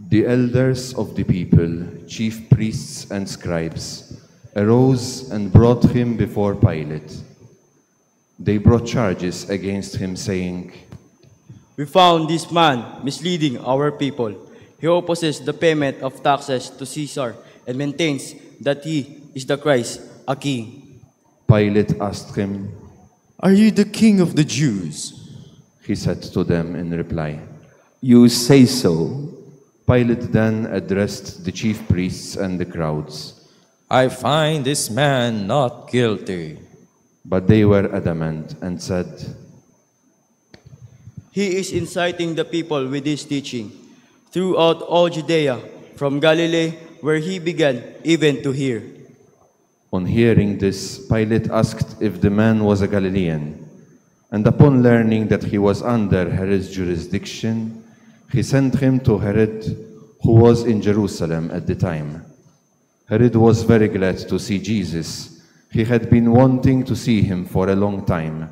The elders of the people, chief priests and scribes, arose and brought him before Pilate. They brought charges against him, saying, "We found this man misleading our people. He opposes the payment of taxes to Caesar and maintains that he is the Christ, a king." Pilate asked him, "Are you the king of the Jews?" He said to them in reply, "You say so." Pilate then addressed the chief priests and the crowds, "I find this man not guilty." but they were adamant and said, "He is inciting the people with his teaching throughout all Judea, from Galilee, where he began, even to here." On hearing this, Pilate asked if the man was a Galilean, and upon learning that he was under Herod's jurisdiction, he sent him to Herod, who was in Jerusalem at the time. Herod was very glad to see Jesus. He had been wanting to see him for a long time,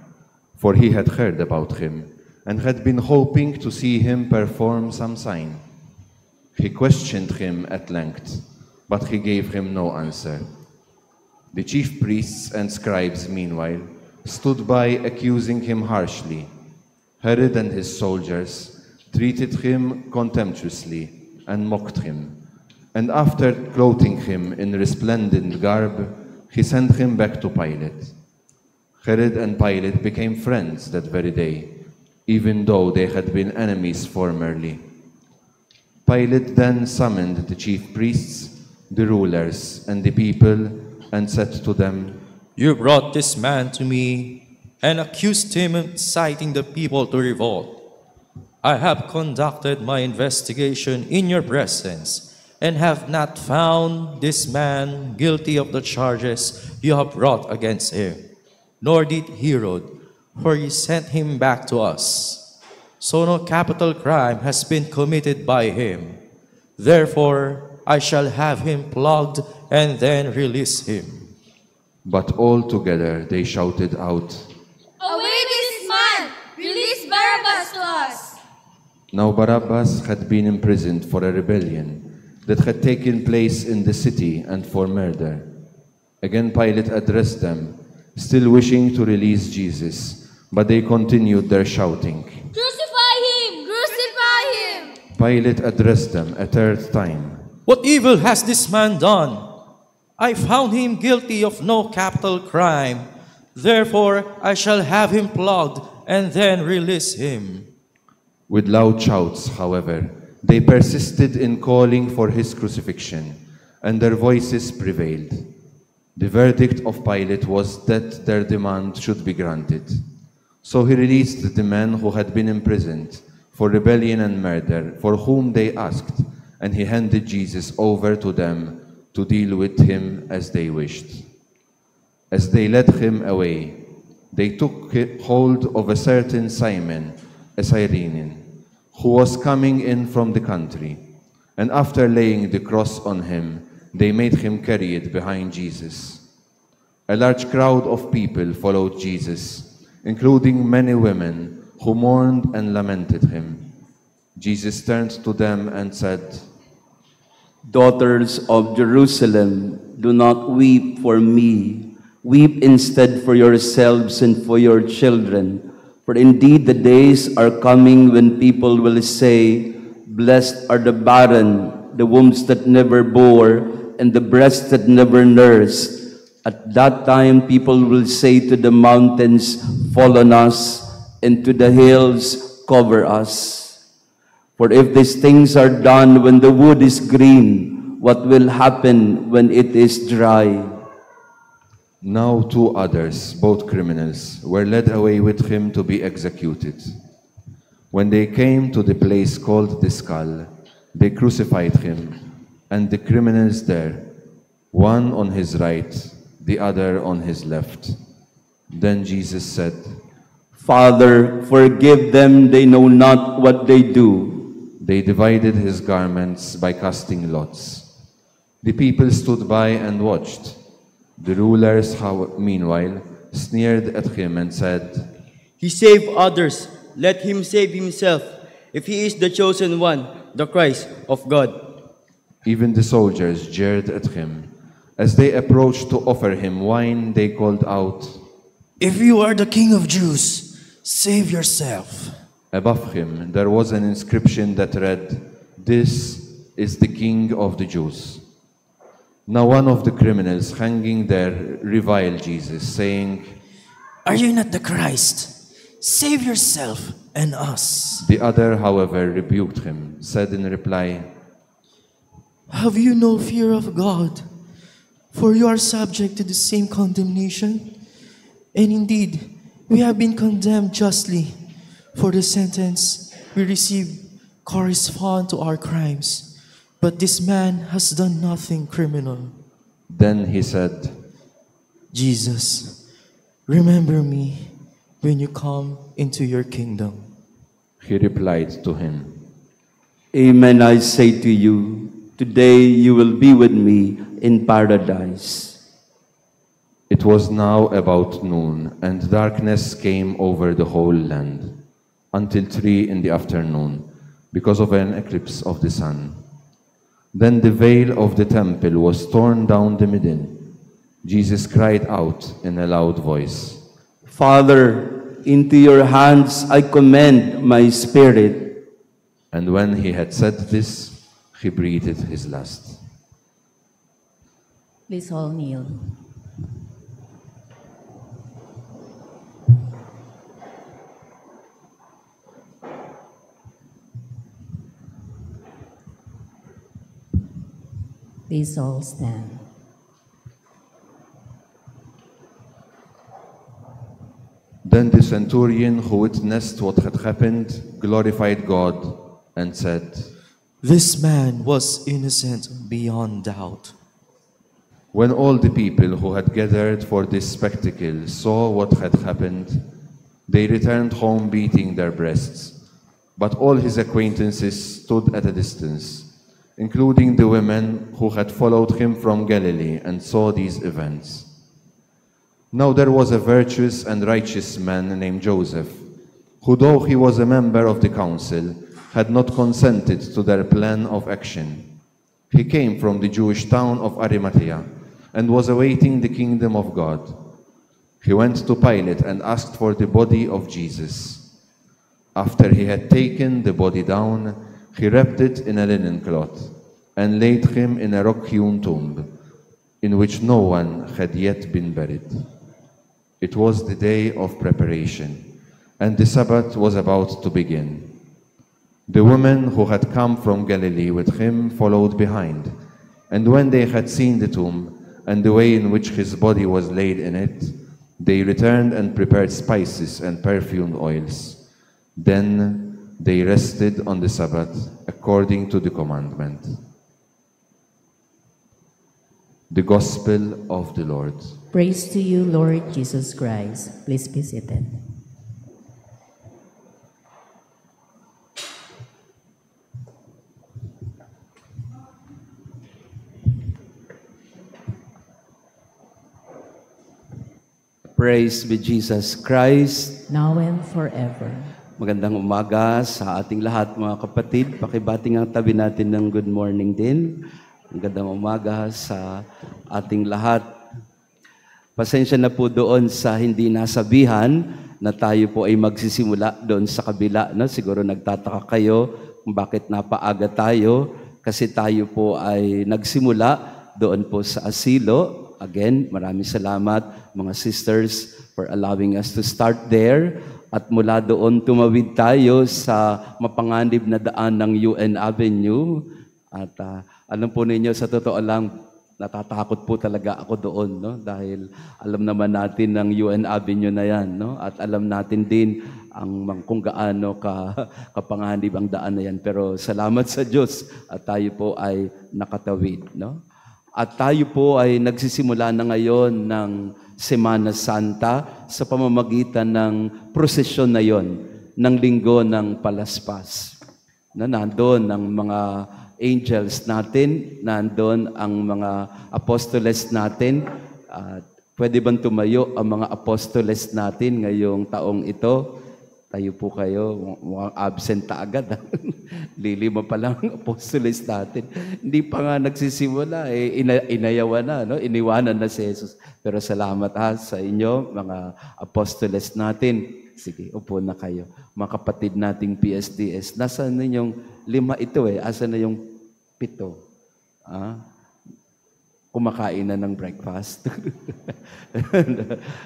for he had heard about him, and had been hoping to see him perform some sign. He questioned him at length, but he gave him no answer. The chief priests and scribes, meanwhile, stood by accusing him harshly. Herod and his soldiers treated him contemptuously and mocked him, and after clothing him in resplendent garb, he sent him back to Pilate. Herod and Pilate became friends that very day, even though they had been enemies formerly. Pilate then summoned the chief priests, the rulers, and the people, and said to them, "You brought this man to me and accused him of inciting the people to revolt. I have conducted my investigation in your presence and have not found this man guilty of the charges you have brought against him, nor did Herod, for he sent him back to us. So no capital crime has been committed by him. Therefore, I shall have him flogged and then release him." But all together they shouted out, "Away this man! Release Barabbas to us!" Now Barabbas had been imprisoned for a rebellion that had taken place in the city and for murder. Again Pilate addressed them, still wishing to release Jesus, but they continued their shouting. "Crucify him! Crucify him!" Pilate addressed them a third time. "What evil has this man done? I found him guilty of no capital crime. Therefore, I shall have him flogged and then release him." With loud shouts, however, they persisted in calling for his crucifixion, and their voices prevailed. The verdict of Pilate was that their demand should be granted. So he released the men who had been imprisoned for rebellion and murder, for whom they asked, and he handed Jesus over to them to deal with him as they wished. As they led him away, they took hold of a certain Simon, a Cyrenian, who was coming in from the country, and after laying the cross on him, they made him carry it behind Jesus. A large crowd of people followed Jesus, including many women who mourned and lamented him. Jesus turned to them and said, "Daughters of Jerusalem, do not weep for me. Weep instead for yourselves and for your children. For indeed the days are coming when people will say, 'Blessed are the barren, the wombs that never bore, and the breasts that never nursed.' At that time people will say to the mountains, 'Fall on us,' and to the hills, 'Cover us.' For if these things are done when the wood is green, what will happen when it is dry?" Now 2 others, both criminals, were led away with him to be executed. When they came to the place called the Skull, they crucified him, and the criminals there, one on his right, the other on his left. Then Jesus said, "Father, forgive them, they know not what they do." They divided his garments by casting lots. The people stood by and watched. The rulers, meanwhile, sneered at him and said, "He saved others. Let him save himself. If he is the chosen one, the Christ of God. Even the soldiers jeered at him. As they approached to offer him wine, they called out. If you are the King of Jews, save yourself. Above him there was an inscription that read, "This is the King of the Jews." Now one of the criminals hanging there reviled Jesus, saying, Are you not the Christ? Save yourself and us. The other, however, rebuked him, said in reply, Have you no fear of God? For you are subject to the same condemnation. And indeed, we have been condemned justly, for the sentence we received corresponds to our crimes. But this man has done nothing criminal. Then he said, Jesus, remember me when you come into your kingdom. He replied to him, Amen, I say to you, today you will be with me in paradise. It was now about noon, and darkness came over the whole land, until 3 in the afternoon, because of an eclipse of the sun. Then the veil of the temple was torn down the middle. Jesus cried out in a loud voice, Father, into your hands I commend my spirit. And when he had said this, he breathed his last. Please all kneel. Please all stand. Then the centurion who witnessed what had happened glorified God and said, This man was innocent beyond doubt. When all the people who had gathered for this spectacle saw what had happened, they returned home beating their breasts. But all his acquaintances stood at a distance, including the women who had followed him from Galilee and saw these events. Now there was a virtuous and righteous man named Joseph, who, though he was a member of the council, had not consented to their plan of action. He came from the Jewish town of Arimathea and was awaiting the kingdom of God. He went to Pilate and asked for the body of Jesus. After he had taken the body down, he wrapped it in a linen cloth and laid him in a rock-hewn tomb, in which no one had yet been buried. It was the day of preparation, and the Sabbath was about to begin. The women who had come from Galilee with him followed behind, and when they had seen the tomb and the way in which his body was laid in it, they returned and prepared spices and perfumed oils. Then they rested on the Sabbath according to the commandment. The Gospel of the Lord. Praise to you, Lord Jesus Christ. Please be seated. Praise be Jesus Christ. Now and forever. Magandang umaga sa ating lahat mga kapatid. Pakibati nga tabi natin ng good morning din. Magandang umaga sa ating lahat. Pasensya na po doon sa hindi nasabihan na tayo po ay magsisimula doon sa kabila. No? Siguro nagtataka kayo kung bakit napaaga tayo kasi tayo po ay nagsimula doon po sa asilo. Again, maraming salamat mga sisters for allowing us to start there. At mula doon tumawid tayo sa mapanganib na daan ng UN Avenue. At alam po ninyo, sa totoo lang, natatakot po talaga ako doon, no? Dahil alam naman natin ng UN Avenue na yan, no? At alam natin din kung gaano kapanganib ang daan na yan. Pero salamat sa Diyos at tayo po ay nakatawid, no? At tayo po ay nagsisimula na ngayon ng Semana Santa sa pamamagitan ng prosesyon na yon, ng Linggo ng Palaspas. Nandoon ang mga angels natin, nandoon ang mga apostoles natin. Pwede bang tumayo ang mga apostoles natin ngayong taong ito? Tayo po kayo, mukhang absent agad. Lilima pa lang ang apostoles natin. Hindi pa nga nagsisimula, inayawan na, no? Iniwanan na si Jesus. Pero salamat sa inyo, mga apostoles natin. Sige, upo na kayo. Mga kapatid nating PSDS, nasaan na yung 5 ito Asa na yung 7? Kumakain na ng breakfast.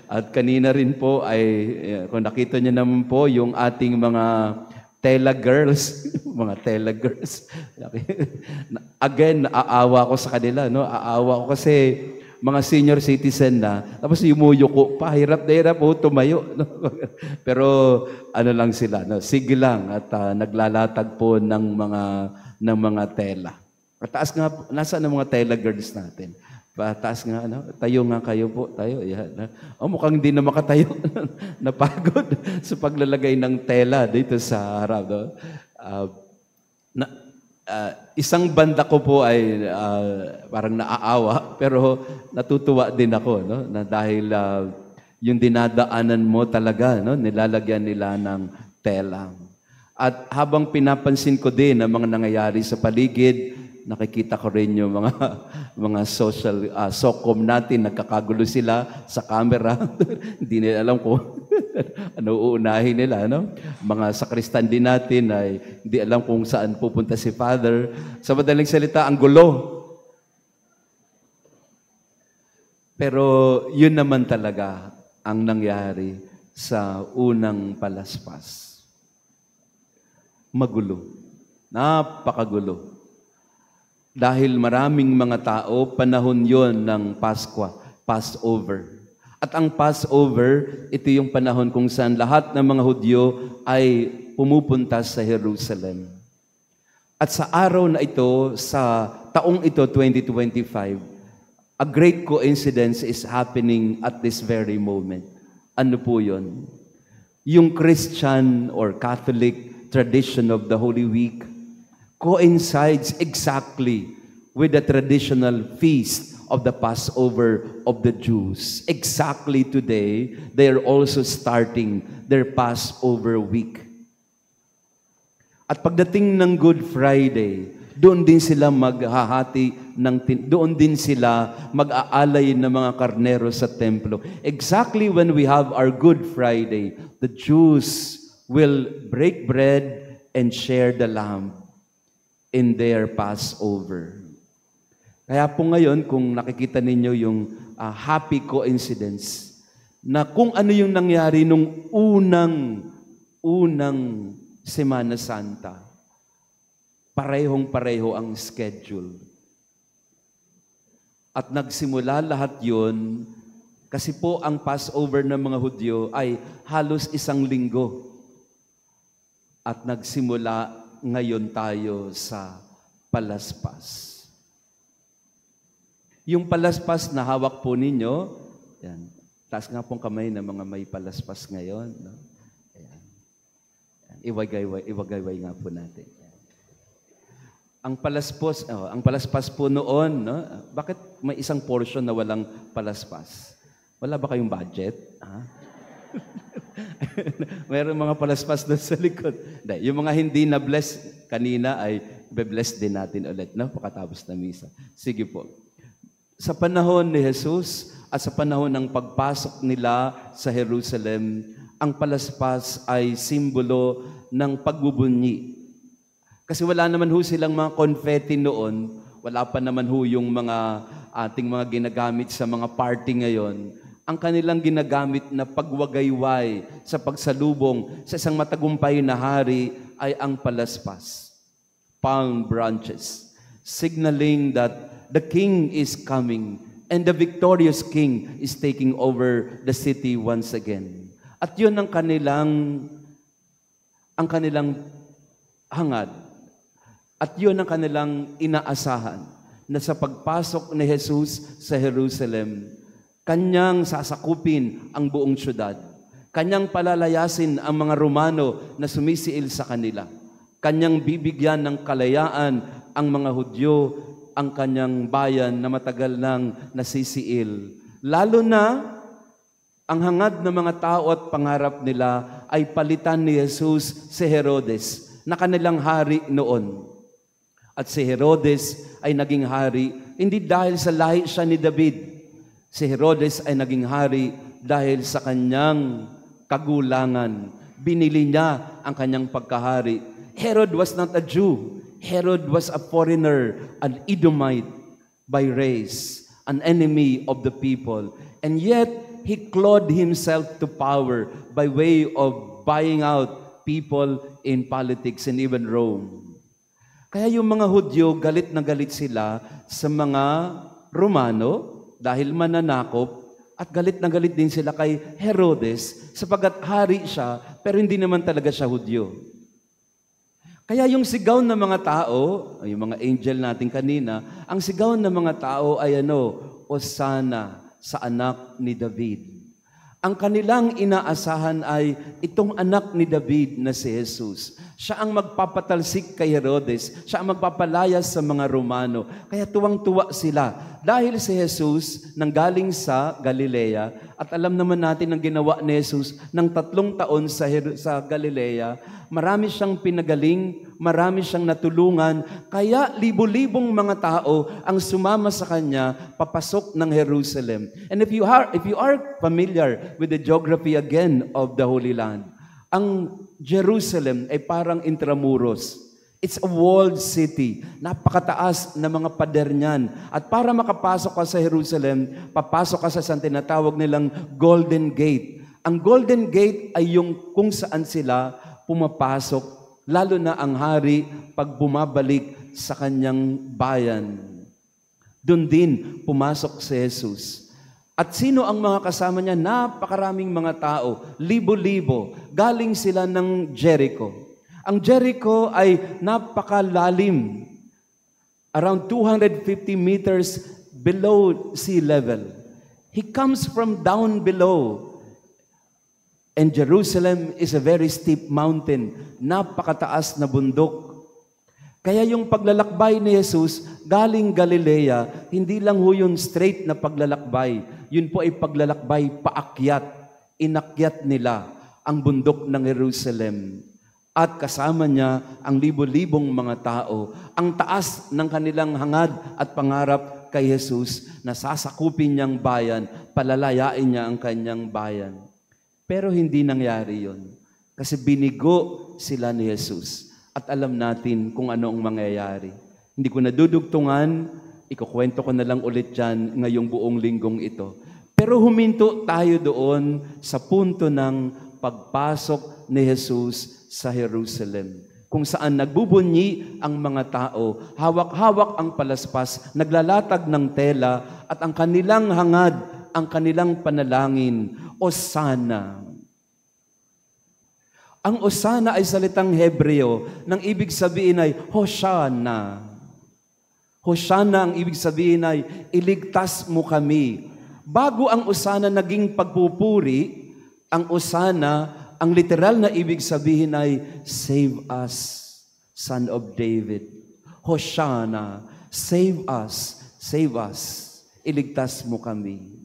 At kanina rin po ay, kung nakita niyo naman po, yung ating mga Tela girls, mga Tela girls. Again, naaawa ko sa kanila, no? Aawa ko kasi mga senior citizen na, tapos yumuyuko pa, hirap na hirap tumayo. No? Pero ano lang sila, no? Sige lang at naglalatag po ng mga tela. Pataas nga, nasaan ang mga tela girls natin? Pataas nga, tayo nga kayo po, tayo. Yan. Mukhang hindi na makatayo. Napagod sa paglalagay ng tela dito sa harap. No? Isang banda ko po ay parang naaawa, pero natutuwa din ako, no? Na dahil yung dinadaanan mo talaga, no? Nilalagyan nila ng tela. At habang pinapansin ko din ang mga nangyayari sa paligid, nakikita ko rin yung mga social SOCOM natin, nagkakagulo sila sa camera. Hindi nila alam kung ano uunahin nila, no? Mga sakristan din natin ay hindi alam kung saan pupunta si Father. Sa madaling salita, ang gulo. Pero yun naman talaga ang nangyari sa unang palaspas. Magulo. Napakagulo. Dahil maraming mga tao, panahon yon ng Passover. At ang Passover, ito yung panahon kung saan lahat ng mga Hudyo ay pumupunta sa Jerusalem. At sa araw na ito, sa taong ito, 2025, a great coincidence is happening at this very moment. Ano po yun? Yung Christian or Catholic tradition of the Holy Week coincides exactly with the traditional feast of the Passover of the Jews. Exactly today, they are also starting their Passover week. At pagdating ng Good Friday, doon din sila maghahati, doon din sila mag-aalay ng mga karnero sa templo. Exactly when we have our Good Friday, the Jews will break bread and share the lamb in their Passover. Kaya po ngayon, kung nakikita ninyo yung happy coincidence, na kung ano yung nangyari nung unang Semana Santa, parehong-pareho ang schedule. At nagsimula lahat yun, kasi po ang Passover ng mga Hudyo ay halos 1 linggo. At nagsimula ngayon tayo sa palaspas. Yung palaspas na hawak po ninyo, yan. Taas nga pong kamay ng mga may palaspas ngayon. No? Ayan. Iwagayway nga po natin. Ayan. Ang palaspas po noon, no? Bakit may isang portion na walang palaspas? Wala ba kayong budget? Mayroon mga palaspas doon sa likod. Yung mga hindi na-bless kanina ay be-bless din natin ulit, no? Pagkatapos na misa. Sige po. Sa panahon ni Jesus at sa panahon ng pagpasok nila sa Jerusalem, ang palaspas ay simbolo ng pagbubunyi. Kasi wala naman ho silang mga confetti noon, wala pa naman ho yung mga ating mga ginagamit sa mga party ngayon. Ang kanilang ginagamit na pagwagayway sa pagsalubong sa isang matagumpay na hari ay ang palaspas, palm branches, signaling that the king is coming and the victorious king is taking over the city once again. At yun ang kanilang hangad. At yun ang kanilang inaasahan na sa pagpasok ni Jesus sa Jerusalem, Kanyang sasakupin ang buong syudad. Kanyang palalayasin ang mga Romano na sumisiil sa kanila. Kanyang bibigyan ng kalayaan ang mga Hudyo, ang kanyang bayan na matagal nang nasisiil. Lalo na ang hangad ng mga tao at pangarap nila ay palitan ni Jesus si Herodes na kanilang hari noon. At si Herodes ay naging hari, hindi dahil sa lahi siya ni David. Si Herodes ay naging hari dahil sa kanyang kagulangan. Binili niya ang kanyang pagkahari. Herod was not a Jew. Herod was a foreigner, an Edomite by race, an enemy of the people. And yet, he clawed himself to power by way of buying out people in politics and even Rome. Kaya yung mga Hudyo, galit na galit sila sa mga Romano dahil mananakop, at galit na galit din sila kay Herodes sapagat hari siya pero hindi naman talaga siya Hudyo. Kaya yung sigaw ng mga tao, yung mga angel natin kanina, ang sigaw ng mga tao ay Hosana sa anak ni David. Ang kanilang inaasahan ay itong anak ni David na si Jesus. Siya ang magpapatalsik kay Herodes. Siya ang magpapalayas sa mga Romano. Kaya tuwang-tuwa sila. Dahil si Jesus nanggaling sa Galilea, at alam naman natin ang ginawa ni Jesus ng 3 taon sa Galilea, marami siyang pinagaling, marami siyang natulungan, kaya libo-libong mga tao ang sumama sa kanya papasok ng Jerusalem. And if you are familiar with the geography again of the Holy Land, ang Jerusalem ay parang intramuros. It's a walled city. Napakataas na mga pader niyan. At para makapasok ka sa Jerusalem, papasok ka sa tinatawag nilang Golden Gate. Ang Golden Gate ay yung kung saan sila pumapasok, lalo na ang hari pag bumabalik sa kanyang bayan. Doon din pumasok si Jesus. At sino ang mga kasama niya? Napakaraming mga tao, libo-libo. Galing sila ng Jericho. Ang Jericho ay napakalalim, around 250 meters below sea level. He comes from down below. And Jerusalem is a very steep mountain, napakataas na bundok. Kaya yung paglalakbay ni Jesus galing Galilea, hindi lang ho yun straight na paglalakbay. Yun po ay paglalakbay paakyat. Inakyat nila ang bundok ng Jerusalem. At kasama niya ang libo-libong mga tao. Ang taas ng kanilang hangad at pangarap kay Jesus na sasakupin niyang bayan, palalayain niya ang kanyang bayan. Pero hindi nangyari yon. Kasi binigo sila ni Jesus. At alam natin kung ano ang mangyayari. Hindi ko nadudugtungan, ikukwento ko na lang ulit dyan ngayong buong linggong ito. Pero huminto tayo doon sa punto ng pagpasok ni Jesus sa Jerusalem, kung saan nagbubunyi ang mga tao, hawak-hawak ang palaspas, naglalatag ng tela, at ang kanilang hangad, ang kanilang panalangin, Hosana. Ang Hosana ay salitang Hebreo, nang ibig sabihin ay Hosanna. Hosanna ang ibig sabihin ay iligtas mo kami. Bago ang Hosana naging pagpupuri, ang Hosana, ang literal na ibig sabihin ay, save us, Son of David. Hosanna, save us, iligtas mo kami.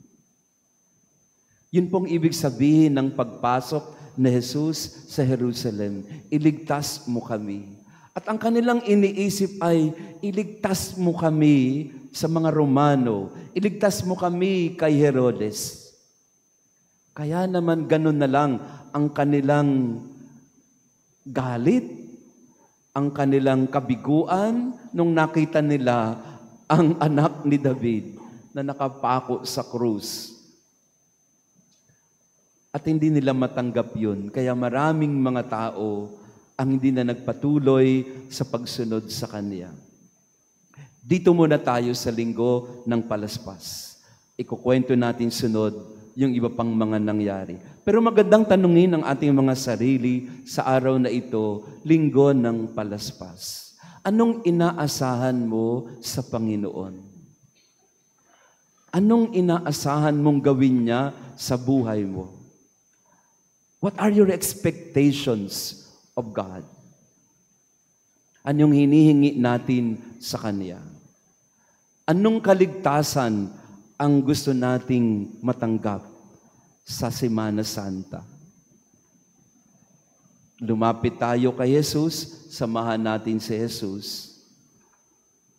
Yun pong ibig sabihin ng pagpasok ni Jesus sa Jerusalem, iligtas mo kami. At ang kanilang iniisip ay, iligtas mo kami sa mga Romano, iligtas mo kami kay Herodes. Kaya naman ganun na lang ang kanilang galit, ang kanilang kabiguan nung nakita nila ang anak ni David na nakapako sa krus. At hindi nila matanggap yun. Kaya maraming mga tao ang hindi na nagpatuloy sa pagsunod sa Kanya. Dito muna tayo sa linggo ng palaspas. Ikukwento natin sunod yung iba pang mga nangyari. Pero magandang tanungin ang ating mga sarili sa araw na ito, linggo ng palaspas. Anong inaasahan mo sa Panginoon? Anong inaasahan mong gawin niya sa buhay mo? What are your expectations of God? Anong hinihingi natin sa Kanya? Anong kaligtasan ang gusto nating matanggap sa Semana Santa? Lumapit tayo kay Jesus, samahan natin si Jesus.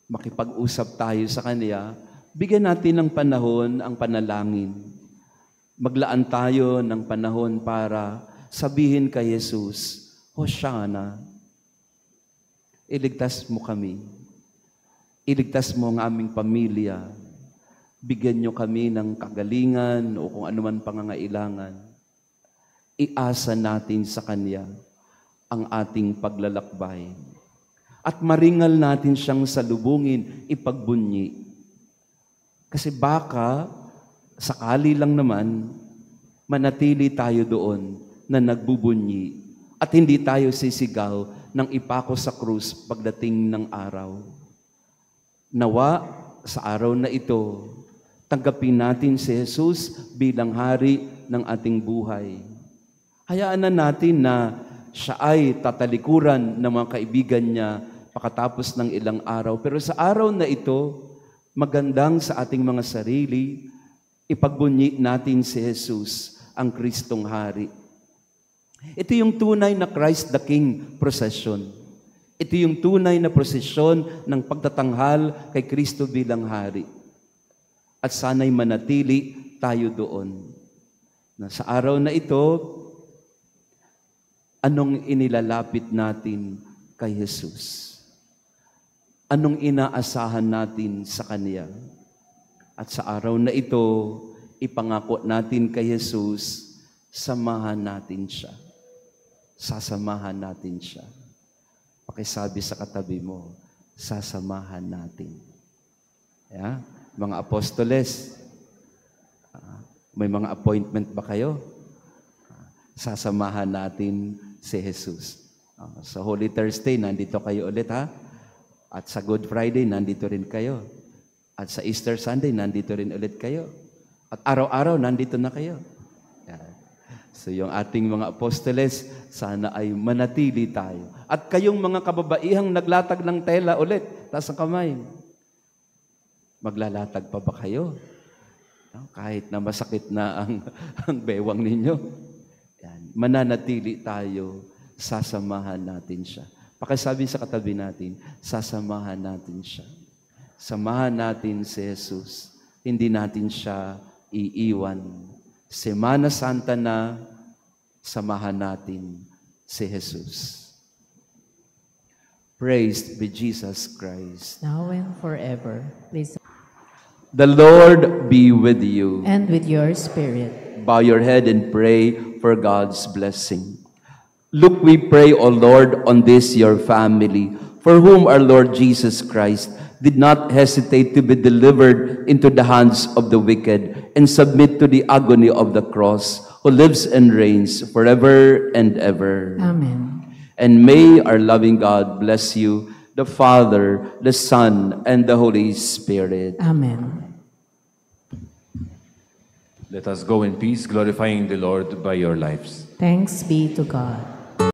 Makipag-usap tayo sa Kanya, bigyan natin ng panahon ang panalangin. Maglaan tayo ng panahon para sabihin kay Jesus, Hosanna, iligtas mo kami. Iligtas mo ang aming pamilya. Bigyan nyo kami ng kagalingan o kung anuman pangangailangan. Iasa natin sa Kanya ang ating paglalakbay. At maringal natin siyang salubungin, ipagbunyi. Kasi baka, sakali lang naman, manatili tayo doon na nagbubunyi at hindi tayo sisigaw ng ipako sa krus pagdating ng araw. Nawa, sa araw na ito, tanggapin natin si Jesus bilang hari ng ating buhay. Hayaan na natin na siya ay tatalikuran ng mga kaibigan niya pagkatapos ng ilang araw. Pero sa araw na ito, magandang sa ating mga sarili, ipagbunyi natin si Jesus, ang Kristong Hari. Ito yung tunay na Christ the King procession. Ito yung tunay na prosesyon ng pagtatanghal kay Kristo bilang Hari. At sana'y manatili tayo doon. Na sa araw na ito, anong inilalapit natin kay Jesus? Anong inaasahan natin sa Kanya? At sa araw na ito, ipangako natin kay Jesus, samahan natin siya. Sasamahan natin siya. Pakisabi sa katabi mo, sasamahan natin. Yeah? Mga apostoles, may mga appointment ba kayo? Sasamahan natin si Jesus. Sa Holy Thursday, nandito kayo ulit ha? At sa Good Friday, nandito rin kayo. At sa Easter Sunday, nandito rin ulit kayo. At araw-araw, nandito na kayo. So yung ating mga apostoles, sana ay manatili tayo. At kayong mga kababaihang naglatag ng tela ulit, taas ang kamay. Maglalatag pa ba kayo? Kahit na masakit na ang bewang ninyo. Yan. Mananatili tayo, sasamahan natin siya. Pakisabi sa katabi natin, sasamahan natin siya. Samahan natin si Jesus. Hindi natin siya iiwan. Semana Santa na, samahan natin si Jesus. Praised be Jesus Christ. Now and forever. Please. The Lord be with you. And with your spirit. Bow your head and pray for God's blessing. Look, we pray, O Lord, on this your family, for whom our Lord Jesus Christ did not hesitate to be delivered into the hands of the wicked and submit to the agony of the cross, who lives and reigns forever and ever. Amen. And may our loving God bless you, the Father, the Son, and the Holy Spirit. Amen. Let us go in peace, glorifying the Lord by your lives. Thanks be to God.